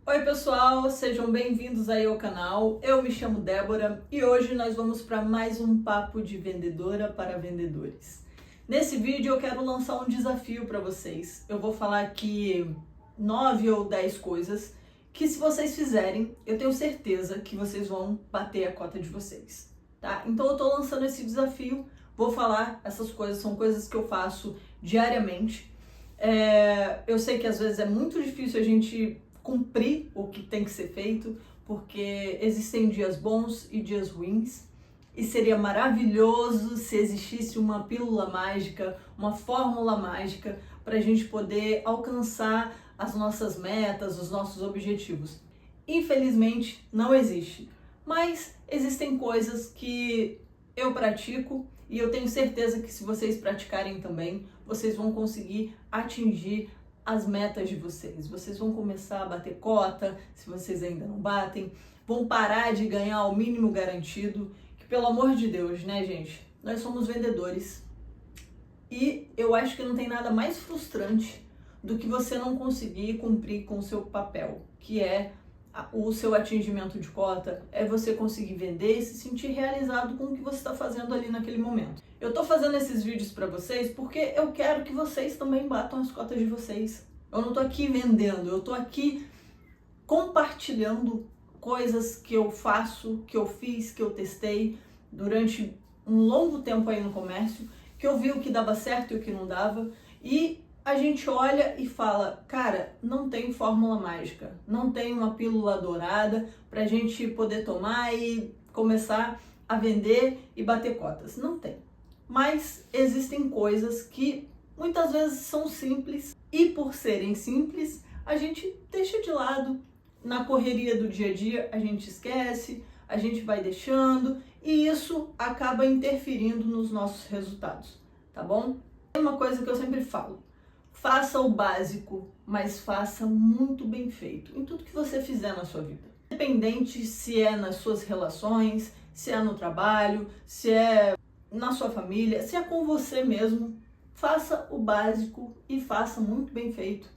Oi pessoal, sejam bem-vindos aí ao canal. Eu me chamo Débora e hoje nós vamos para mais um papo de vendedora para vendedores. Nesse vídeo eu quero lançar um desafio para vocês. Eu vou falar aqui 9 ou 10 coisas que, se vocês fizerem, eu tenho certeza que vocês vão bater a cota de vocês, tá? Então eu tô lançando esse desafio, vou falar essas coisas, são coisas que eu faço diariamente. Eu sei que às vezes é muito difícil a gente cumprir o que tem que ser feito, porque existem dias bons e dias ruins, e seria maravilhoso se existisse uma pílula mágica, uma fórmula mágica para a gente poder alcançar as nossas metas, os nossos objetivos. Infelizmente não existe, mas existem coisas que eu pratico e eu tenho certeza que, se vocês praticarem também, vocês vão conseguir atingir as metas de vocês. Vocês vão começar a bater cota, se vocês ainda não batem, vão parar de ganhar o mínimo garantido, que, pelo amor de Deus, né, gente? Nós somos vendedores e eu acho que não tem nada mais frustrante do que você não conseguir cumprir com o seu papel, que é o seu atingimento de cota, é você conseguir vender e se sentir realizado com o que você está fazendo ali naquele momento. Eu tô fazendo esses vídeos para vocês porque eu quero que vocês também batam as cotas de vocês. Eu não tô aqui vendendo, eu tô aqui compartilhando coisas que eu faço, que eu fiz, que eu testei durante um longo tempo aí no comércio, que eu vi o que dava certo e o que não dava, e a gente olha e fala, cara, não tem fórmula mágica, não tem uma pílula dourada pra gente poder tomar e começar a vender e bater cotas. Não tem. Mas existem coisas que muitas vezes são simples e, por serem simples, a gente deixa de lado. Na correria do dia a dia a gente esquece, a gente vai deixando e isso acaba interferindo nos nossos resultados, tá bom? Tem uma coisa que eu sempre falo: faça o básico, mas faça muito bem feito em tudo que você fizer na sua vida. Independente se é nas suas relações, se é no trabalho, se é na sua família, se é com você mesmo, faça o básico e faça muito bem feito.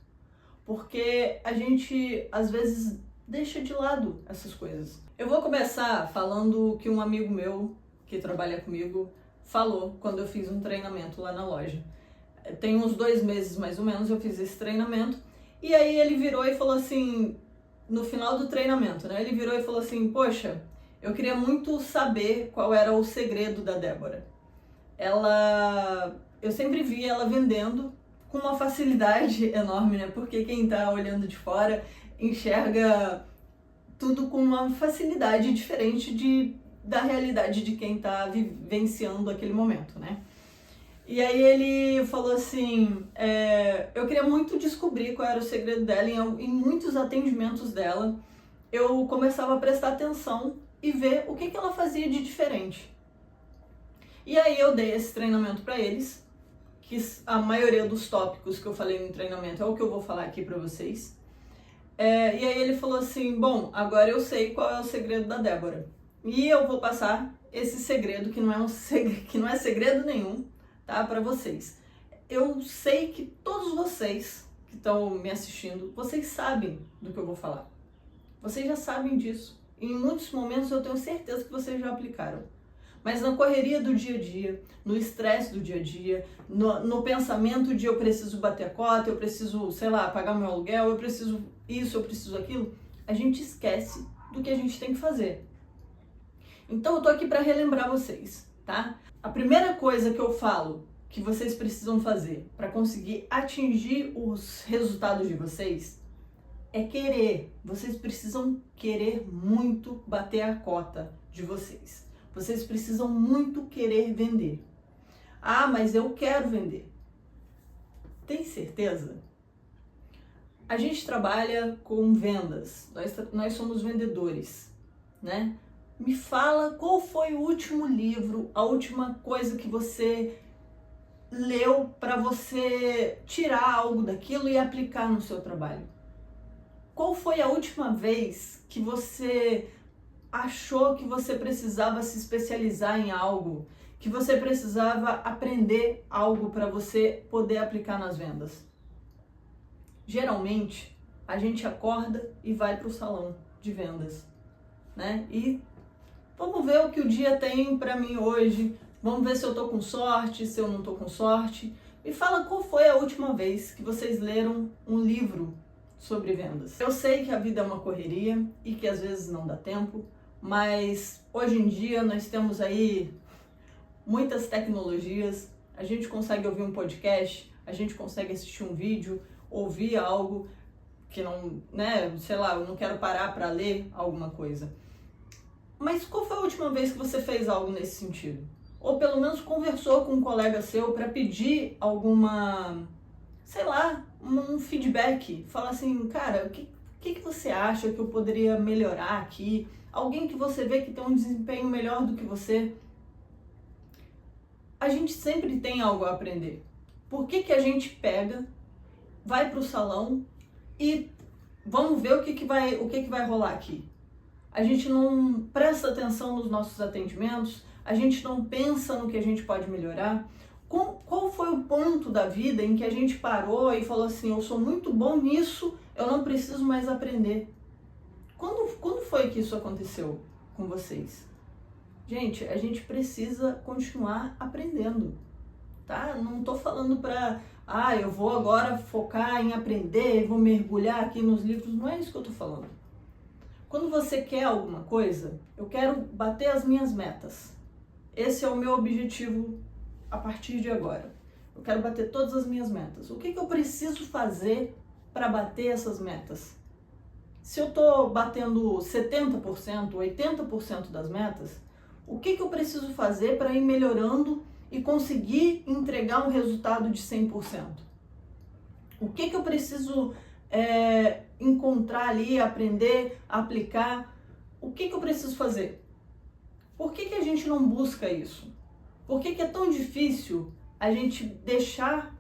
Porque a gente, às vezes, deixa de lado essas coisas. Eu vou começar falando o que um amigo meu, que trabalha comigo, falou quando eu fiz um treinamento lá na loja. Tem uns 2 meses, mais ou menos, eu fiz esse treinamento. E aí ele virou e falou assim, no final do treinamento, né? Ele virou e falou assim, poxa, eu queria muito saber qual era o segredo da Débora. Eu sempre vi ela vendendo com uma facilidade enorme, né? Porque quem tá olhando de fora enxerga tudo com uma facilidade diferente da realidade de quem tá vivenciando aquele momento, né? E aí ele falou assim, eu queria muito descobrir qual era o segredo dela. Em muitos atendimentos dela, eu começava a prestar atenção e ver o que ela fazia de diferente. E aí eu dei esse treinamento para eles, que a maioria dos tópicos que eu falei no treinamento é o que eu vou falar aqui para vocês. E aí ele falou assim, bom, agora eu sei qual é o segredo da Débora. E eu vou passar esse segredo, que não é segredo nenhum, tá, para vocês. Eu sei que todos vocês que estão me assistindo, vocês sabem do que eu vou falar. Vocês já sabem disso. Em muitos momentos eu tenho certeza que vocês já aplicaram. Mas na correria do dia a dia, no estresse do dia a dia, no pensamento de eu preciso bater a cota, eu preciso, sei lá, pagar meu aluguel, eu preciso isso, eu preciso aquilo, a gente esquece do que a gente tem que fazer. Então eu tô aqui para relembrar vocês, tá? A primeira coisa que eu falo que vocês precisam fazer para conseguir atingir os resultados de vocês é querer. Vocês precisam querer muito bater a cota de vocês. Vocês precisam muito querer vender. Ah, mas eu quero vender. Tem certeza? A gente trabalha com vendas. Nós somos vendedores, né? Me fala qual foi o último livro, a última coisa que você leu para você tirar algo daquilo e aplicar no seu trabalho. Qual foi a última vez que você achou que você precisava se especializar em algo, que você precisava aprender algo para você poder aplicar nas vendas? Geralmente, a gente acorda e vai para o salão de vendas, né? E vamos ver o que o dia tem para mim hoje, vamos ver se eu tô com sorte, se eu não tô com sorte. Me fala qual foi a última vez que vocês leram um livro sobre vendas. Eu sei que a vida é uma correria e que às vezes não dá tempo, mas hoje em dia nós temos aí muitas tecnologias, a gente consegue ouvir um podcast, a gente consegue assistir um vídeo, ouvir algo que não, né, sei lá, eu não quero parar para ler alguma coisa. Mas qual foi a última vez que você fez algo nesse sentido? Ou pelo menos conversou com um colega seu para pedir alguma, sei lá, um feedback, falar assim, cara, o que você acha que eu poderia melhorar aqui? Alguém que você vê que tem um desempenho melhor do que você. A gente sempre tem algo a aprender. Por que a gente pega, vai para o salão e vamos ver o que vai rolar aqui? A gente não presta atenção nos nossos atendimentos, a gente não pensa no que a gente pode melhorar. Qual foi o ponto da vida em que a gente parou e falou assim, eu sou muito bom nisso, eu não preciso mais aprender? Quando foi que isso aconteceu com vocês? Gente, a gente precisa continuar aprendendo, tá? Não tô falando pra, eu vou agora focar em aprender, vou mergulhar aqui nos livros, não é isso que eu tô falando. Quando você quer alguma coisa, eu quero bater as minhas metas. Esse é o meu objetivo a partir de agora. Eu quero bater todas as minhas metas. O que eu preciso fazer para bater essas metas? Se eu estou batendo 70%, 80% das metas, o que eu preciso fazer para ir melhorando e conseguir entregar um resultado de 100%? O que eu preciso encontrar ali, aprender, aplicar? O que eu preciso fazer? Por que a gente não busca isso? Por que é tão difícil a gente deixar...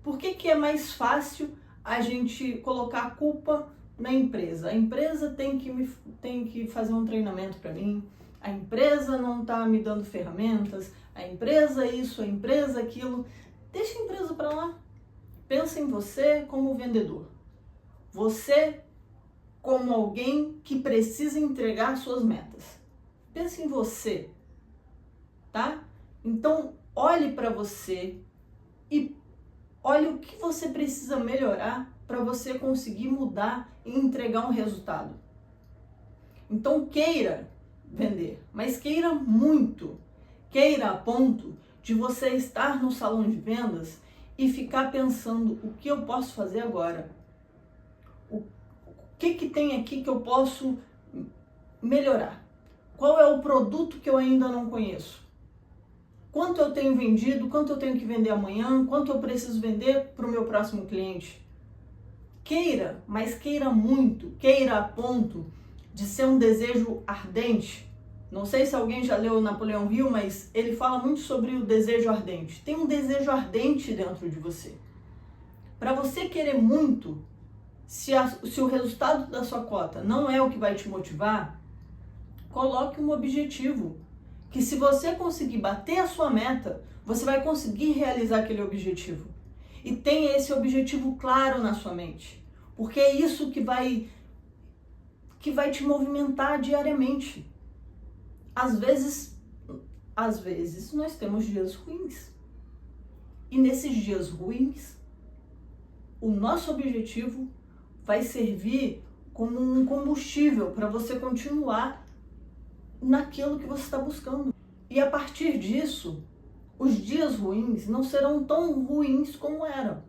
Por que é mais fácil a gente colocar a culpa na empresa? A empresa tem que fazer um treinamento para mim, a empresa não está me dando ferramentas, a empresa isso, a empresa aquilo. Deixa a empresa para lá. Pensa em você como vendedor. Você como alguém que precisa entregar suas metas. Pense em você, tá? Então, olhe para você e olhe o que você precisa melhorar para você conseguir mudar e entregar um resultado. Então, queira vender, mas queira muito. Queira a ponto de você estar no salão de vendas e ficar pensando, o que eu posso fazer agora? O que tem aqui que eu posso melhorar? Qual é o produto que eu ainda não conheço? Quanto eu tenho vendido? Quanto eu tenho que vender amanhã? Quanto eu preciso vender para o meu próximo cliente? Queira, mas queira muito. Queira a ponto de ser um desejo ardente. Não sei se alguém já leu Napoleão Hill, mas ele fala muito sobre o desejo ardente. Tem um desejo ardente dentro de você. Para você querer muito, se o resultado da sua cota não é o que vai te motivar, coloque um objetivo. Que se você conseguir bater a sua meta, você vai conseguir realizar aquele objetivo. E tenha esse objetivo claro na sua mente. Porque é isso que vai te movimentar diariamente. Às vezes nós temos dias ruins. E nesses dias ruins, o nosso objetivo vai servir como um combustível para você continuar naquilo que você está buscando. E a partir disso, os dias ruins não serão tão ruins como eram.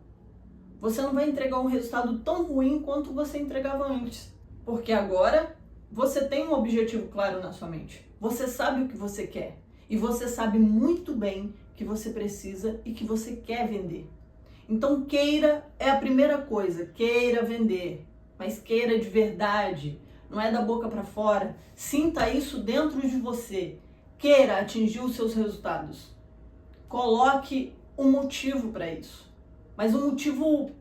Você não vai entregar um resultado tão ruim quanto você entregava antes. Porque agora você tem um objetivo claro na sua mente. Você sabe o que você quer. E você sabe muito bem que você precisa e que você quer vender. Então queira é a primeira coisa. Queira vender. Mas queira de verdade. Não é da boca para fora. Sinta isso dentro de você. Queira atingir os seus resultados. Coloque um motivo para isso. Mas um motivo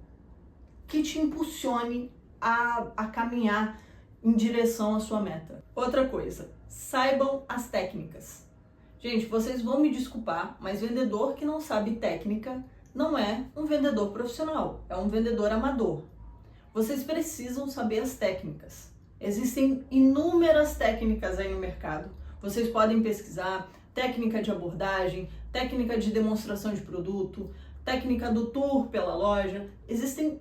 que te impulsione a caminhar em direção à sua meta. Outra coisa, saibam as técnicas. Gente, vocês vão me desculpar, mas vendedor que não sabe técnica não é um vendedor profissional, é um vendedor amador. Vocês precisam saber as técnicas. Existem inúmeras técnicas aí no mercado. Vocês podem pesquisar técnica de abordagem, técnica de demonstração de produto, técnica do tour pela loja, existem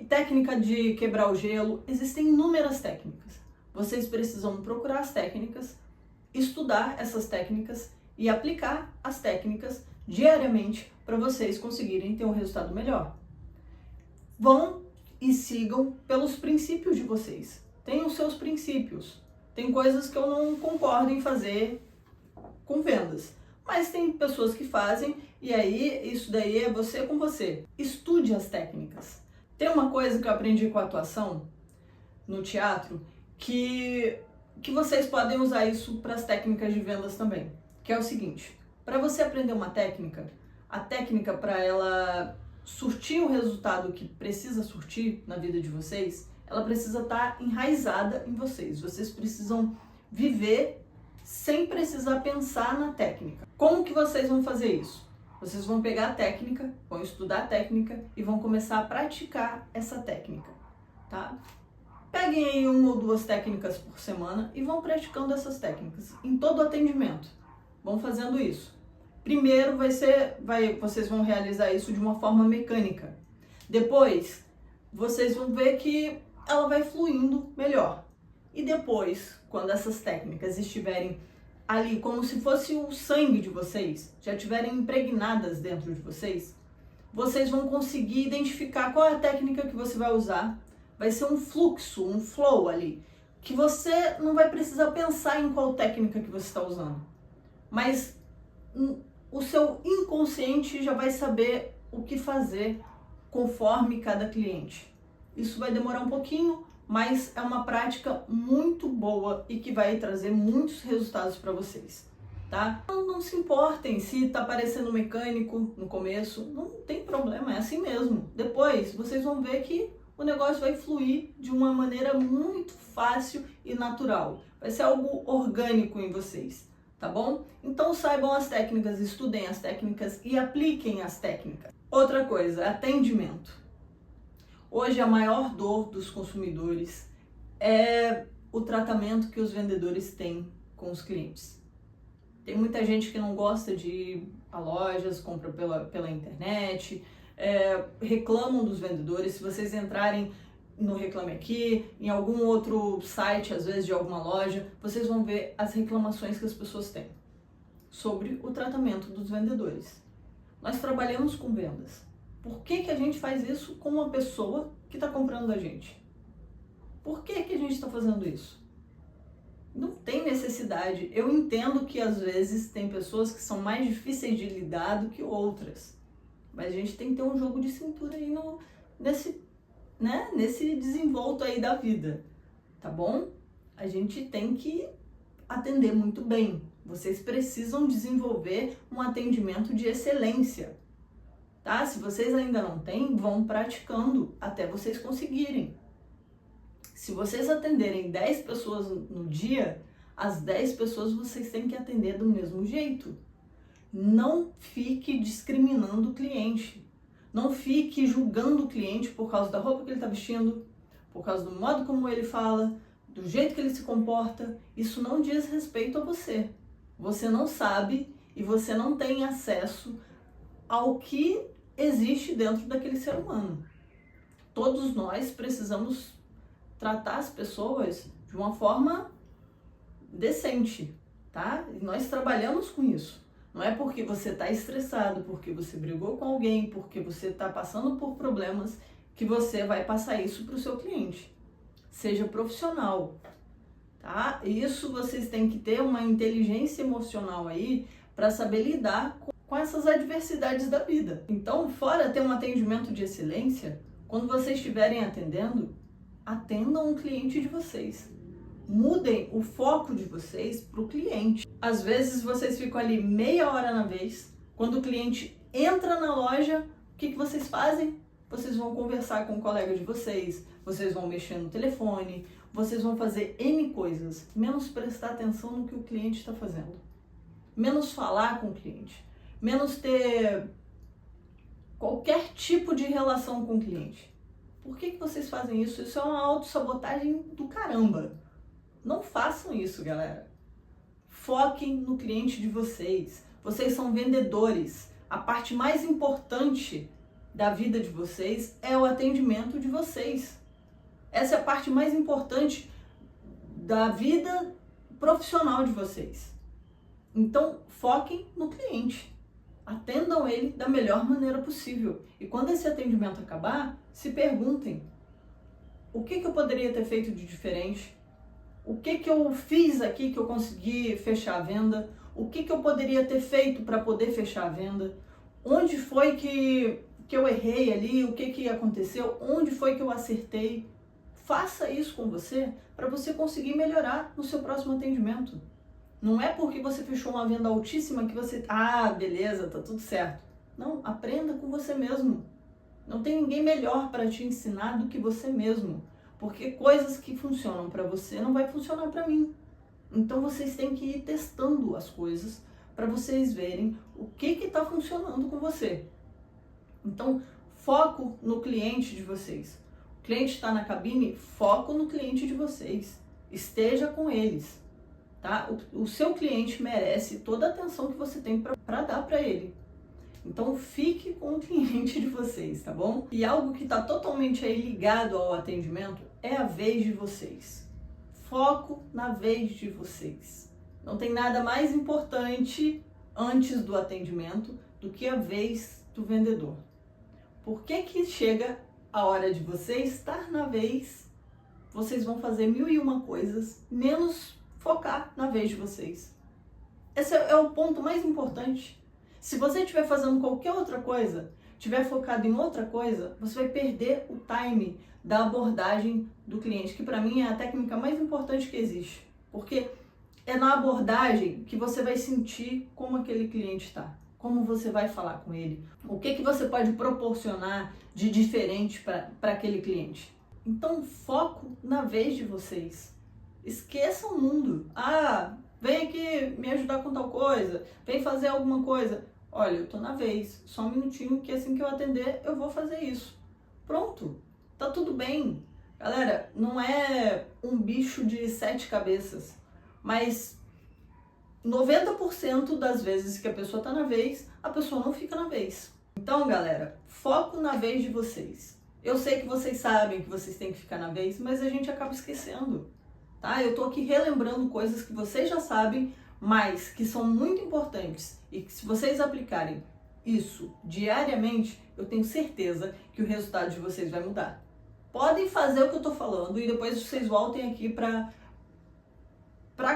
técnica de quebrar o gelo, existem inúmeras técnicas. Vocês precisam procurar as técnicas, estudar essas técnicas e aplicar as técnicas diariamente para vocês conseguirem ter um resultado melhor. Vão e sigam pelos princípios de vocês. Tenham seus princípios. Tem coisas que eu não concordo em fazer com vendas, mas tem pessoas que fazem e aí isso daí é você com você. Estude as técnicas. Tem uma coisa que eu aprendi com a atuação no teatro que vocês podem usar isso para as técnicas de vendas também, que é o seguinte: para você aprender uma técnica, a técnica para ela surtir o resultado que precisa surtir na vida de vocês, ela precisa estar enraizada em vocês. Vocês precisam viver sem precisar pensar na técnica. Como que vocês vão fazer isso? Vocês vão pegar a técnica, vão estudar a técnica e vão começar a praticar essa técnica, tá? Peguem aí 1 ou 2 técnicas por semana e vão praticando essas técnicas em todo o atendimento. Vão fazendo isso. Primeiro vocês vão realizar isso de uma forma mecânica. Depois, vocês vão ver que ela vai fluindo melhor. E depois, quando essas técnicas estiverem ali como se fosse o sangue de vocês, já estiverem impregnadas dentro de vocês, vocês vão conseguir identificar qual é a técnica que você vai usar. Vai ser um fluxo, um flow ali, que você não vai precisar pensar em qual técnica que você está usando. Mas o seu inconsciente já vai saber o que fazer conforme cada cliente. Isso vai demorar um pouquinho, mas é uma prática muito boa e que vai trazer muitos resultados para vocês, tá? Não se importem se tá parecendo mecânico no começo, não tem problema, é assim mesmo. Depois vocês vão ver que o negócio vai fluir de uma maneira muito fácil e natural. Vai ser algo orgânico em vocês, tá bom? Então saibam as técnicas, estudem as técnicas e apliquem as técnicas. Outra coisa, atendimento. Hoje a maior dor dos consumidores é o tratamento que os vendedores têm com os clientes. Tem muita gente que não gosta de ir a lojas, compra pela internet, reclamam dos vendedores. Se vocês entrarem no Reclame Aqui, em algum outro site, às vezes de alguma loja, vocês vão ver as reclamações que as pessoas têm sobre o tratamento dos vendedores. Nós trabalhamos com vendas. Por que a gente faz isso com uma pessoa que está comprando da gente? Por que a gente está fazendo isso? Não tem necessidade. Eu entendo que às vezes tem pessoas que são mais difíceis de lidar do que outras. Mas a gente tem que ter um jogo de cintura aí nesse desenvolto aí da vida, tá bom? A gente tem que atender muito bem. Vocês precisam desenvolver um atendimento de excelência, tá? Se vocês ainda não têm, vão praticando até vocês conseguirem. Se vocês atenderem 10 pessoas no dia, as 10 pessoas vocês têm que atender do mesmo jeito. Não fique discriminando o cliente. Não fique julgando o cliente por causa da roupa que ele está vestindo, por causa do modo como ele fala, do jeito que ele se comporta. Isso não diz respeito a você. Você não sabe e você não tem acesso ao que existe dentro daquele ser humano. Todos nós precisamos tratar as pessoas de uma forma decente, tá? E nós trabalhamos com isso. Não é porque você está estressado, porque você brigou com alguém, porque você está passando por problemas, que você vai passar isso para o seu cliente. Seja profissional, tá? Isso vocês têm que ter uma inteligência emocional aí para saber lidar com essas adversidades da vida. Então, fora ter um atendimento de excelência, quando vocês estiverem atendendo, atendam o cliente de vocês. Mudem o foco de vocês para o cliente. Às vezes vocês ficam ali meia hora na vez. Quando o cliente entra na loja, o que vocês fazem? Vocês vão conversar com o colega de vocês, vocês vão mexer no telefone, vocês vão fazer N coisas, menos prestar atenção no que o cliente está fazendo. Menos falar com o cliente. Menos ter qualquer tipo de relação com o cliente. Por que vocês fazem isso? Isso é uma autossabotagem do caramba. Não façam isso, galera. Foquem no cliente de vocês. Vocês são vendedores. A parte mais importante da vida de vocês é o atendimento de vocês. Essa é a parte mais importante da vida profissional de vocês. Então, foquem no cliente. Atendam ele da melhor maneira possível. E quando esse atendimento acabar, se perguntem: o que eu poderia ter feito de diferente? O que eu fiz aqui que eu consegui fechar a venda? O que eu poderia ter feito para poder fechar a venda? Onde foi que eu errei ali? O que aconteceu? Onde foi que eu acertei? Faça isso com você para você conseguir melhorar no seu próximo atendimento. Não é porque você fechou uma venda altíssima que você... beleza, tá tudo certo. Não, aprenda com você mesmo. Não tem ninguém melhor para te ensinar do que você mesmo. Porque coisas que funcionam para você não vai funcionar para mim. Então vocês têm que ir testando as coisas para vocês verem o que está funcionando com você. Então, foco no cliente de vocês. O cliente está na cabine, foco no cliente de vocês. Esteja com eles. Tá? O seu cliente merece toda a atenção que você tem para dar para ele. Então fique com o cliente de vocês, tá bom? E algo que está totalmente aí ligado ao atendimento é a vez de vocês. Foco na vez de vocês. Não tem nada mais importante antes do atendimento do que a vez do vendedor. Por que chega a hora de você estar na vez, vocês vão fazer 1001 coisas, menos focar na vez de vocês. Esse é o ponto mais importante. Se você estiver fazendo qualquer outra coisa, estiver focado em outra coisa, você vai perder o time da abordagem do cliente, que para mim é a técnica mais importante que existe. Porque é na abordagem que você vai sentir como aquele cliente está, como você vai falar com ele, o que você pode proporcionar de diferente para aquele cliente. Então, foco na vez de vocês. Esqueça o mundo. Vem aqui me ajudar com tal coisa, vem fazer alguma coisa. Olha, eu tô na vez, só um minutinho que assim que eu atender, eu vou fazer isso. Pronto, tá tudo bem. Galera, não é um bicho de 7 cabeças, mas 90% das vezes que a pessoa tá na vez, a pessoa não fica na vez. Então, galera, foco na vez de vocês. Eu sei que vocês sabem que vocês têm que ficar na vez, mas a gente acaba esquecendo. Tá? Eu tô aqui relembrando coisas que vocês já sabem, mas que são muito importantes e que se vocês aplicarem isso diariamente, eu tenho certeza que o resultado de vocês vai mudar. Podem fazer o que eu tô falando e depois vocês voltem aqui para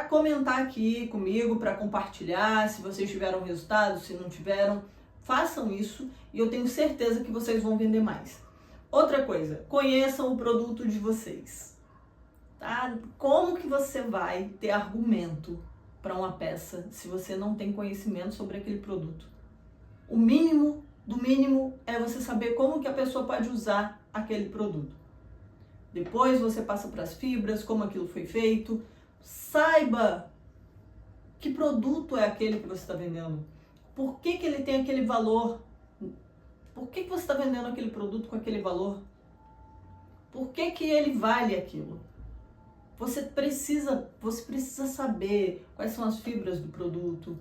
comentar aqui comigo, para compartilhar se vocês tiveram resultado, se não tiveram. Façam isso e eu tenho certeza que vocês vão vender mais. Outra coisa, conheçam o produto de vocês. Tá? Como que você vai ter argumento para uma peça se você não tem conhecimento sobre aquele produto? O mínimo do mínimo é você saber como que a pessoa pode usar aquele produto. Depois você passa para as fibras, como aquilo foi feito. Saiba que produto é aquele que você está vendendo. Por que ele tem aquele valor? Por que você está vendendo aquele produto com aquele valor? Por que ele vale aquilo? Você precisa saber quais são as fibras do produto,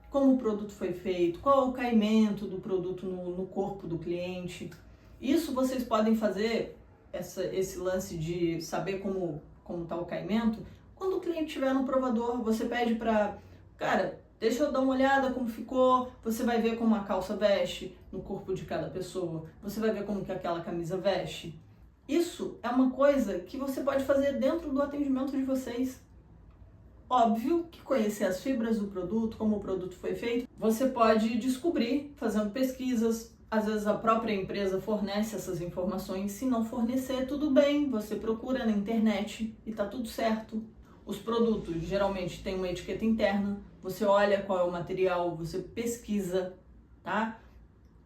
como o produto foi feito, qual é o caimento do produto no corpo do cliente. Isso vocês podem fazer, esse lance de saber como está o caimento. Quando o cliente estiver no provador, você pede para... Cara, deixa eu dar uma olhada como ficou. Você vai ver como a calça veste no corpo de cada pessoa. Você vai ver como que aquela camisa veste. Isso é uma coisa que você pode fazer dentro do atendimento de vocês. Óbvio que conhecer as fibras do produto, como o produto foi feito, você pode descobrir fazendo pesquisas. Às vezes a própria empresa fornece essas informações. Se não fornecer, tudo bem, você procura na internet e tá tudo certo. Os produtos geralmente têm uma etiqueta interna, você olha qual é o material, você pesquisa, tá?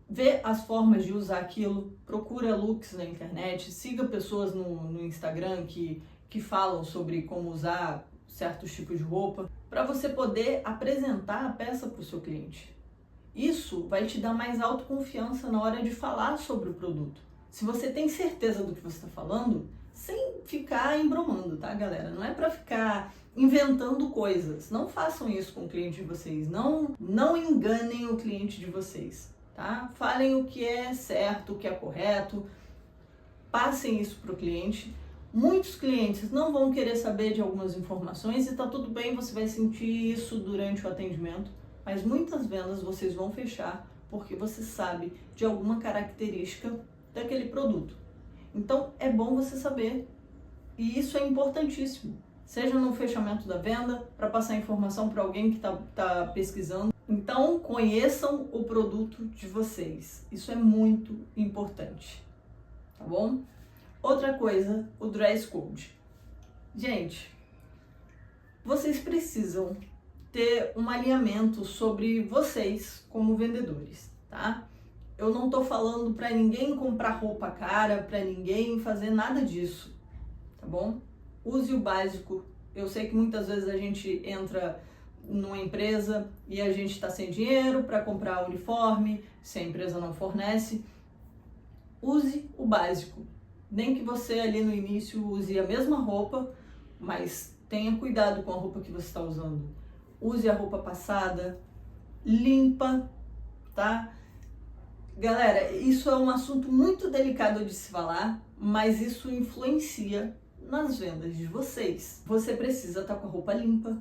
Vê as formas de usar aquilo, procura looks na internet, siga pessoas no Instagram que falam sobre como usar certos tipos de roupa, para você poder apresentar a peça para o seu cliente. Isso vai te dar mais autoconfiança na hora de falar sobre o produto. Se você tem certeza do que você está falando, sem ficar embromando, tá, galera? Não é para ficar inventando coisas. Não façam isso com o cliente de vocês. Não enganem o cliente de vocês, tá? Falem o que é certo, o que é correto. Passem isso para o cliente. Muitos clientes não vão querer saber de algumas informações e tá tudo bem, você vai sentir isso durante o atendimento, mas muitas vendas vocês vão fechar porque você sabe de alguma característica daquele produto. Então é bom você saber, e isso é importantíssimo, seja no fechamento da venda, para passar informação para alguém que tá pesquisando. Então conheçam o produto de vocês, isso é muito importante, tá bom? Outra coisa, o dress code. Gente, vocês precisam ter um alinhamento sobre vocês como vendedores, tá? Eu não tô falando para ninguém comprar roupa cara, para ninguém fazer nada disso, tá bom? Use o básico. Eu sei que muitas vezes a gente entra numa empresa e a gente está sem dinheiro para comprar uniforme, se a empresa não fornece. Use o básico. Nem que você ali no início use a mesma roupa, mas tenha cuidado com a roupa que você está usando. Use a roupa passada, limpa, tá? Galera, isso é um assunto muito delicado de se falar, mas isso influencia nas vendas de vocês. Você precisa estar com a roupa limpa,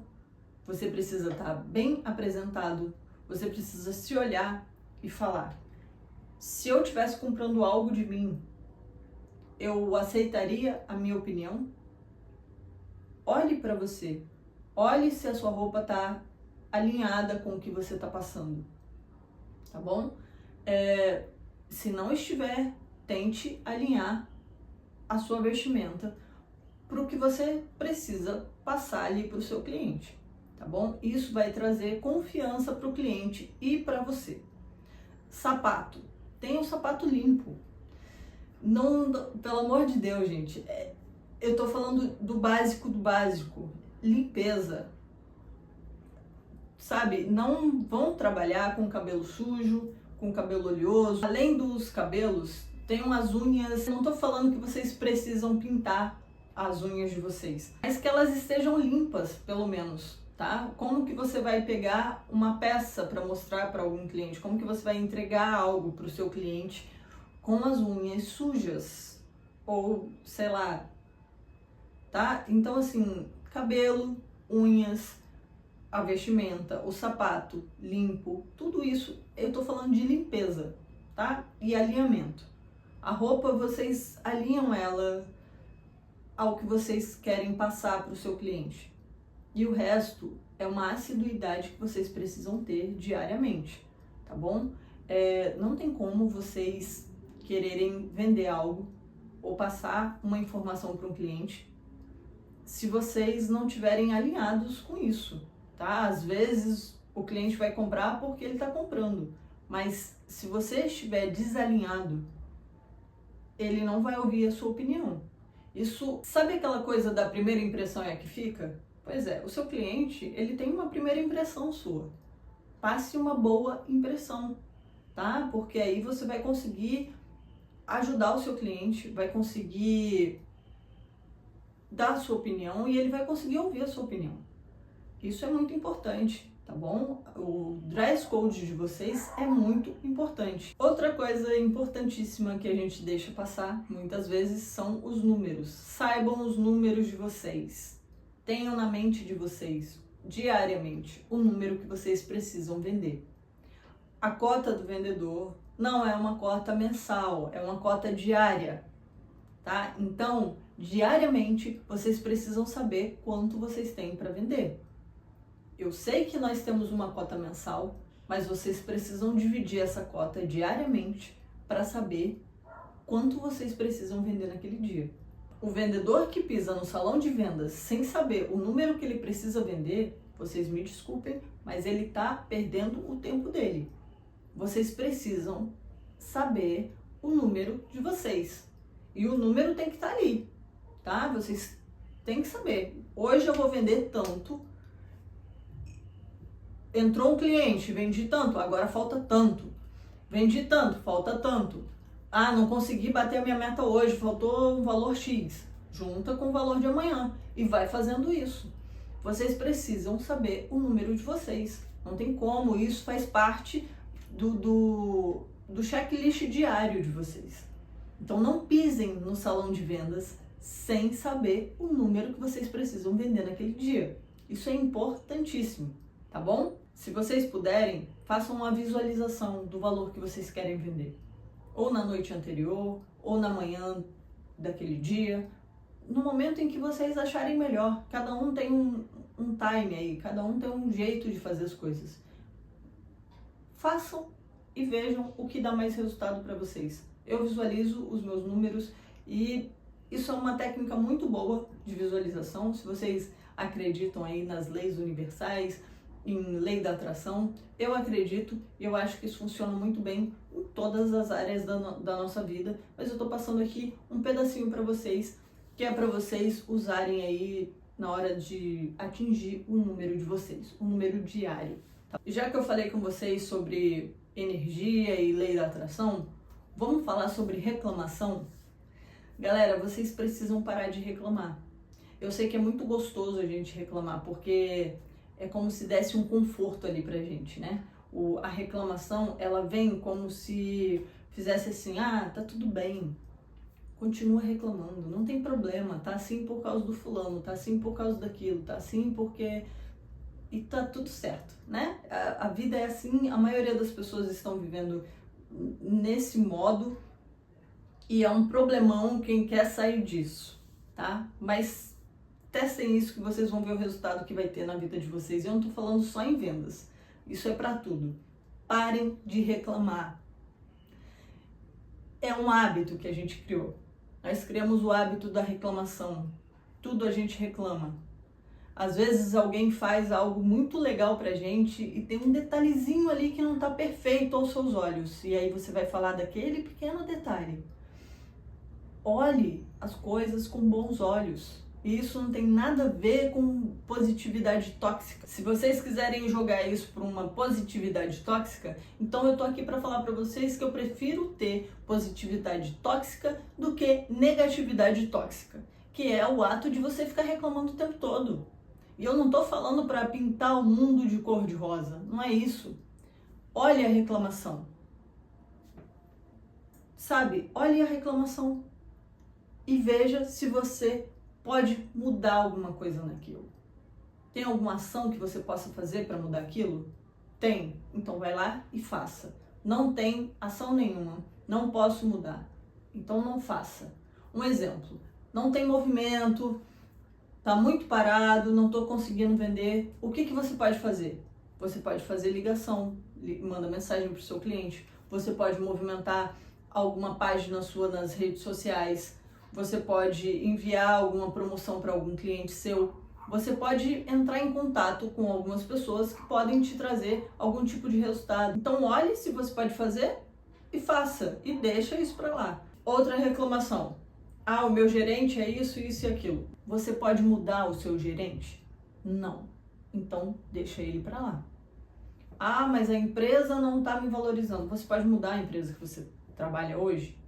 você precisa estar bem apresentado, você precisa se olhar e falar: se eu estivesse comprando algo de mim, eu aceitaria a minha opinião? Olhe para você. Olhe se a sua roupa está alinhada com o que você está passando. Tá bom? Se não estiver, tente alinhar a sua vestimenta para o que você precisa passar ali para o seu cliente. Tá bom? Isso vai trazer confiança para o cliente e para você. Sapato. Tenha um sapato limpo. Não, pelo amor de Deus, gente, eu tô falando do básico do básico, limpeza, sabe? Não vão trabalhar com cabelo sujo, com cabelo oleoso. Além dos cabelos, tenham as unhas. Não tô falando que vocês precisam pintar as unhas de vocês, mas que elas estejam limpas, pelo menos, tá? Como que você vai pegar uma peça para mostrar para algum cliente? Como que você vai entregar algo para o seu cliente com as unhas sujas, ou sei lá, tá? Então assim, cabelo, unhas, a vestimenta, o sapato limpo, tudo isso eu tô falando de limpeza, tá? E alinhamento. A roupa, vocês alinham ela ao que vocês querem passar para o seu cliente. E o resto é uma assiduidade que vocês precisam ter diariamente, tá bom? Não tem como vocês quererem vender algo ou passar uma informação para um cliente se vocês não tiverem alinhados com isso, tá? Às vezes o cliente vai comprar porque ele está comprando, mas se você estiver desalinhado, ele não vai ouvir a sua opinião. Isso, sabe aquela coisa da primeira impressão é que fica? Pois é, o seu cliente, ele tem uma primeira impressão sua. Passe uma boa impressão, tá? Porque aí você vai conseguir ajudar o seu cliente, vai conseguir dar a sua opinião e ele vai conseguir ouvir a sua opinião. Isso é muito importante, tá bom? O dress code de vocês é muito importante. Outra coisa importantíssima que a gente deixa passar muitas vezes são os números. Saibam os números de vocês. Tenham na mente de vocês, diariamente, o número que vocês precisam vender. A cota do vendedor não é uma cota mensal, é uma cota diária, tá? Então, diariamente, vocês precisam saber quanto vocês têm para vender. Eu sei que nós temos uma cota mensal, mas vocês precisam dividir essa cota diariamente para saber quanto vocês precisam vender naquele dia. O vendedor que pisa no salão de vendas sem saber o número que ele precisa vender, vocês me desculpem, mas ele está perdendo o tempo dele. Vocês precisam saber o número de vocês. E o número tem que estar ali, tá? Vocês têm que saber. Hoje eu vou vender tanto. Entrou um cliente, vendi tanto, agora falta tanto. Vendi tanto, falta tanto. Ah, não consegui bater a minha meta hoje, faltou um valor X. Junta com o valor de amanhã e vai fazendo isso. Vocês precisam saber o número de vocês. Não tem como, isso faz parte do checklist diário de vocês. Então não pisem no salão de vendas sem saber o número que vocês precisam vender naquele dia. Isso é importantíssimo, tá bom? Se vocês puderem, façam uma visualização do valor que vocês querem vender. Ou na noite anterior, ou na manhã daquele dia, no momento em que vocês acharem melhor. Cada um tem um time aí, cada um tem um jeito de fazer as coisas. Façam e vejam o que dá mais resultado para vocês. Eu visualizo os meus números e isso é uma técnica muito boa de visualização. Se vocês acreditam aí nas leis universais, em lei da atração, eu acredito e eu acho que isso funciona muito bem em todas as áreas da nossa vida, mas eu tô passando aqui um pedacinho para vocês, que é para vocês usarem aí na hora de atingir o número de vocês, o número diário. Tá? Já que eu falei com vocês sobre energia e lei da atração, vamos falar sobre reclamação? Galera, vocês precisam parar de reclamar. Eu sei que é muito gostoso a gente reclamar, porque é como se desse um conforto ali pra gente, né? A reclamação, ela vem como se fizesse assim, ah, tá tudo bem, continua reclamando, não tem problema, tá assim por causa do fulano, tá assim por causa daquilo, tá assim porque... E tá tudo certo, né? A vida é assim, a maioria das pessoas estão vivendo nesse modo e é um problemão quem quer sair disso, tá? Mas testem isso que vocês vão ver o resultado que vai ter na vida de vocês. Eu não tô falando só em vendas, isso é para tudo. Parem de reclamar. É um hábito que a gente criou. Nós criamos o hábito da reclamação. Tudo a gente reclama. Às vezes alguém faz algo muito legal pra gente e tem um detalhezinho ali que não tá perfeito aos seus olhos. E aí você vai falar daquele pequeno detalhe. Olhe as coisas com bons olhos. E isso não tem nada a ver com positividade tóxica. Se vocês quiserem jogar isso para uma positividade tóxica, então eu tô aqui para falar para vocês que eu prefiro ter positividade tóxica do que negatividade tóxica, que é o ato de você ficar reclamando o tempo todo. E eu não tô falando para pintar o mundo de cor de rosa, não é isso. Olhe a reclamação. Sabe, olhe a reclamação e veja se você pode mudar alguma coisa naquilo. Tem alguma ação que você possa fazer para mudar aquilo? Tem, então vai lá e faça. Não tem ação nenhuma, não posso mudar, então não faça. Um exemplo, não tem movimento, tá muito parado, não estou conseguindo vender. O que você pode fazer? Você pode fazer ligação, manda mensagem para o seu cliente, você pode movimentar alguma página sua nas redes sociais, você pode enviar alguma promoção para algum cliente seu, você pode entrar em contato com algumas pessoas que podem te trazer algum tipo de resultado. Então olhe se você pode fazer e faça, e deixa isso para lá. Outra reclamação, ah, o meu gerente é isso, isso e aquilo. Você pode mudar o seu gerente? Não, então deixa ele para lá. Ah, mas a empresa não está me valorizando. Você pode mudar a empresa que você trabalha hoje?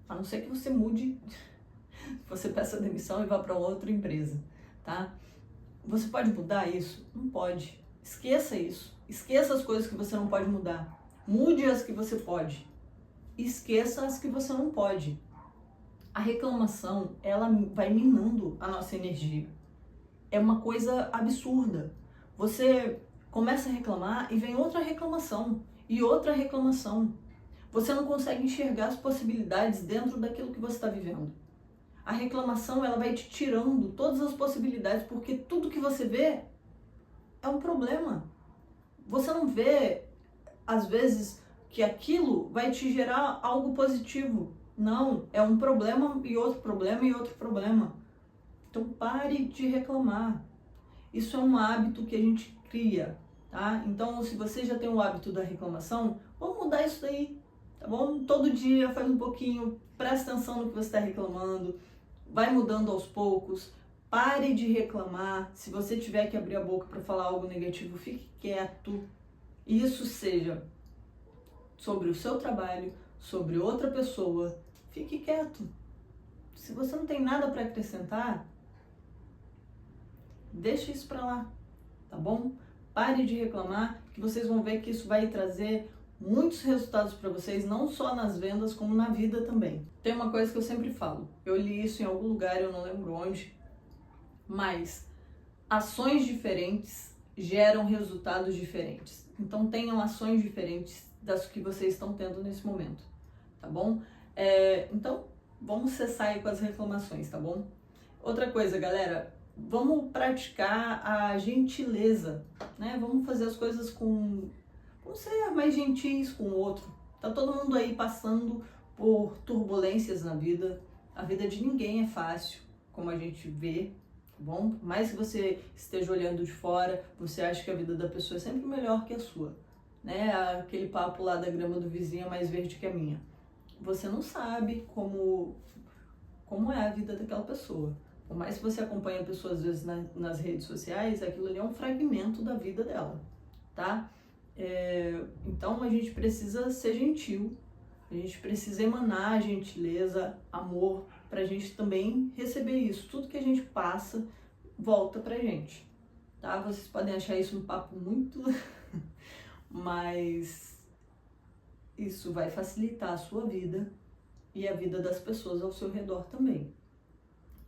A não ser que você mude... você peça demissão e vá para outra empresa, tá? Você pode mudar isso? Não pode. Esqueça isso. Esqueça as coisas que você não pode mudar. Mude as que você pode. Esqueça as que você não pode. A reclamação, ela vai minando a nossa energia. É uma coisa absurda. Você começa a reclamar e vem outra reclamação e outra reclamação. Você não consegue enxergar as possibilidades dentro daquilo que você está vivendo. A reclamação, ela vai te tirando todas as possibilidades, porque tudo que você vê é um problema. Você não vê, às vezes, que aquilo vai te gerar algo positivo. Não, é um problema e outro problema e outro problema. Então pare de reclamar. Isso é um hábito que a gente cria, tá? Então, se você já tem o hábito da reclamação, vamos mudar isso daí, tá bom? Todo dia faz um pouquinho, presta atenção no que você está reclamando. Vai mudando aos poucos, pare de reclamar. Se você tiver que abrir a boca para falar algo negativo, fique quieto. Isso seja sobre o seu trabalho, sobre outra pessoa, fique quieto. Se você não tem nada para acrescentar, deixa isso para lá, tá bom? Pare de reclamar, que vocês vão ver que isso vai trazer muitos resultados para vocês, não só nas vendas, como na vida também. Tem uma coisa que eu sempre falo, eu li isso em algum lugar, eu não lembro onde, mas ações diferentes geram resultados diferentes. Então tenham ações diferentes das que vocês estão tendo nesse momento, tá bom? Então vamos cessar aí com as reclamações, tá bom? Outra coisa, galera, vamos praticar a gentileza, né? Vamos fazer as coisas com ser mais gentis com o outro. Tá todo mundo aí passando por turbulências na vida. A vida de ninguém é fácil, como a gente vê, tá bom? Por mais que você esteja olhando de fora, você acha que a vida da pessoa é sempre melhor que a sua, né? Aquele papo lá da grama do vizinho é mais verde que a minha. Você não sabe como é a vida daquela pessoa. Por mais que você acompanhe a pessoa às vezes nas redes sociais, aquilo ali é um fragmento da vida dela, tá? Então a gente precisa ser gentil, a gente precisa emanar gentileza, amor, pra gente também receber isso. Tudo que a gente passa volta pra gente, tá? Vocês podem achar isso um papo muito, mas isso vai facilitar a sua vida e a vida das pessoas ao seu redor também.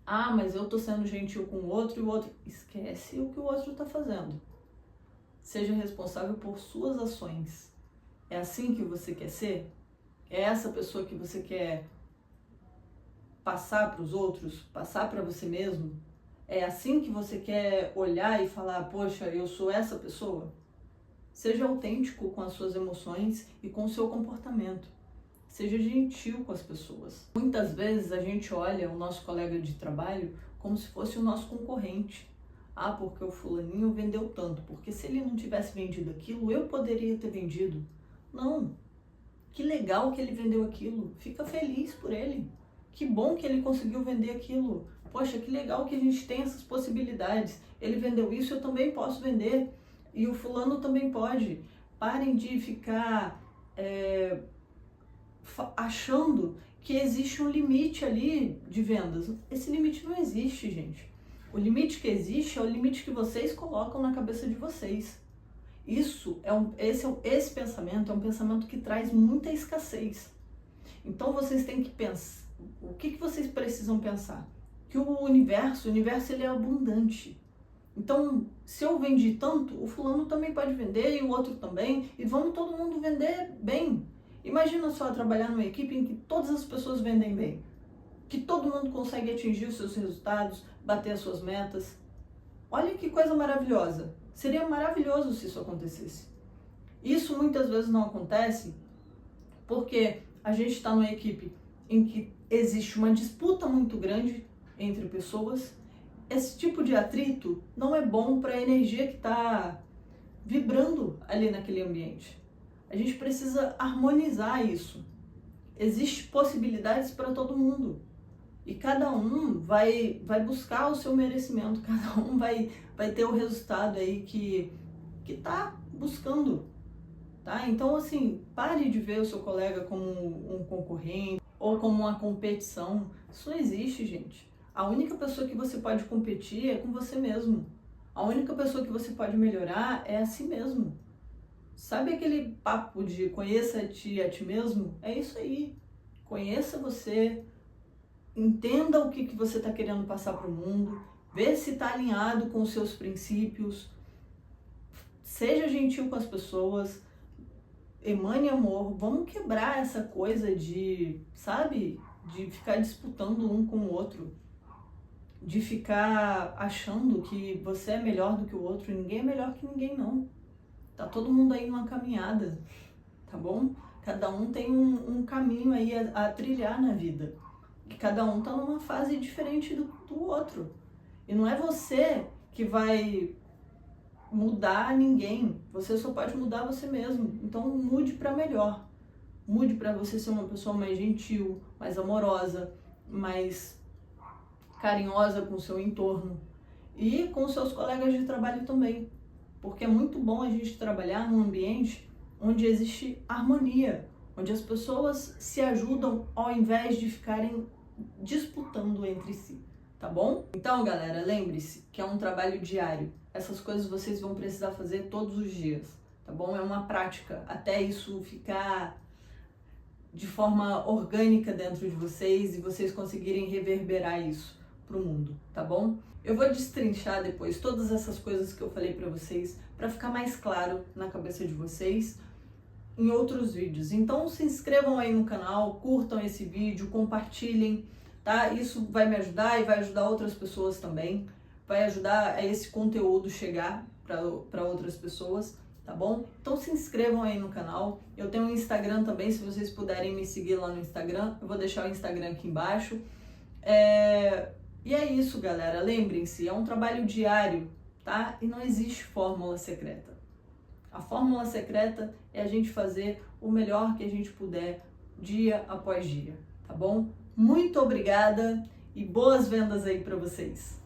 Ah, mas eu tô sendo gentil com o outro e o outro... Esquece o que o outro tá fazendo. Seja responsável por suas ações. É assim que você quer ser? É essa pessoa que você quer passar para os outros? Passar para você mesmo? É assim que você quer olhar e falar, poxa, eu sou essa pessoa? Seja autêntico com as suas emoções e com o seu comportamento. Seja gentil com as pessoas. Muitas vezes a gente olha o nosso colega de trabalho como se fosse o nosso concorrente. Ah, porque o fulaninho vendeu tanto, porque se ele não tivesse vendido aquilo, eu poderia ter vendido. Não. Que legal que ele vendeu aquilo. Fica feliz por ele. Que bom que ele conseguiu vender aquilo. Poxa, que legal que a gente tem essas possibilidades. Ele vendeu isso, eu também posso vender. E o fulano também pode. Parem de ficar achando que existe um limite ali de vendas. Esse limite não existe, gente. O limite que existe é o limite que vocês colocam na cabeça de vocês. Esse pensamento é um pensamento que traz muita escassez. Então vocês têm que pensar, o que vocês precisam pensar? Que o universo ele é abundante. Então, se eu vendi tanto, o fulano também pode vender e o outro também, e vamos todo mundo vender bem. Imagina só trabalhar numa equipe em que todas as pessoas vendem bem, que todo mundo consegue atingir os seus resultados, bater as suas metas. Olha que coisa maravilhosa. Seria maravilhoso se isso acontecesse. Isso muitas vezes não acontece porque a gente está numa equipe em que existe uma disputa muito grande entre pessoas. Esse tipo de atrito não é bom para a energia que está vibrando ali naquele ambiente. A gente precisa harmonizar isso. Existem possibilidades para todo mundo. E cada um vai buscar o seu merecimento, cada um vai ter o resultado aí que tá buscando, tá? Então, assim, pare de ver o seu colega como um concorrente ou como uma competição. Isso não existe, gente. A única pessoa que você pode competir é com você mesmo. A única pessoa que você pode melhorar é a si mesmo. Sabe aquele papo de conheça-te a ti mesmo? É isso aí. Conheça você. Entenda o que você está querendo passar para o mundo, vê se está alinhado com os seus princípios, seja gentil com as pessoas, emane amor. Vamos quebrar essa coisa de, sabe, de ficar disputando um com o outro, de ficar achando que você é melhor do que o outro. Ninguém é melhor que ninguém, não. Tá todo mundo aí numa caminhada, tá bom? Cada um tem um caminho aí a trilhar na vida. Que cada um tá numa fase diferente do outro. E não é você que vai mudar ninguém. Você só pode mudar você mesmo. Então mude para melhor. Mude para você ser uma pessoa mais gentil, mais amorosa, mais carinhosa com o seu entorno. E com os seus colegas de trabalho também. Porque é muito bom a gente trabalhar num ambiente onde existe harmonia, onde as pessoas se ajudam ao invés de ficarem disputando entre si, tá bom? Então, galera, lembre-se que é um trabalho diário. Essas coisas vocês vão precisar fazer todos os dias, tá bom? É uma prática, até isso ficar de forma orgânica dentro de vocês e vocês conseguirem reverberar isso pro mundo, tá bom? Eu vou destrinchar depois todas essas coisas que eu falei pra vocês, para ficar mais claro na cabeça de vocês em outros vídeos. Então se inscrevam aí no canal, curtam esse vídeo, compartilhem, tá? Isso vai me ajudar e vai ajudar outras pessoas também. Vai ajudar a esse conteúdo chegar para outras pessoas, tá bom? Então se inscrevam aí no canal. Eu tenho um Instagram também, se vocês puderem me seguir lá no Instagram. Eu vou deixar o Instagram aqui embaixo. E é isso, galera. Lembrem-se, é um trabalho diário, tá? E não existe fórmula secreta. A fórmula secreta é a gente fazer o melhor que a gente puder dia após dia, tá bom? Muito obrigada e boas vendas aí para vocês!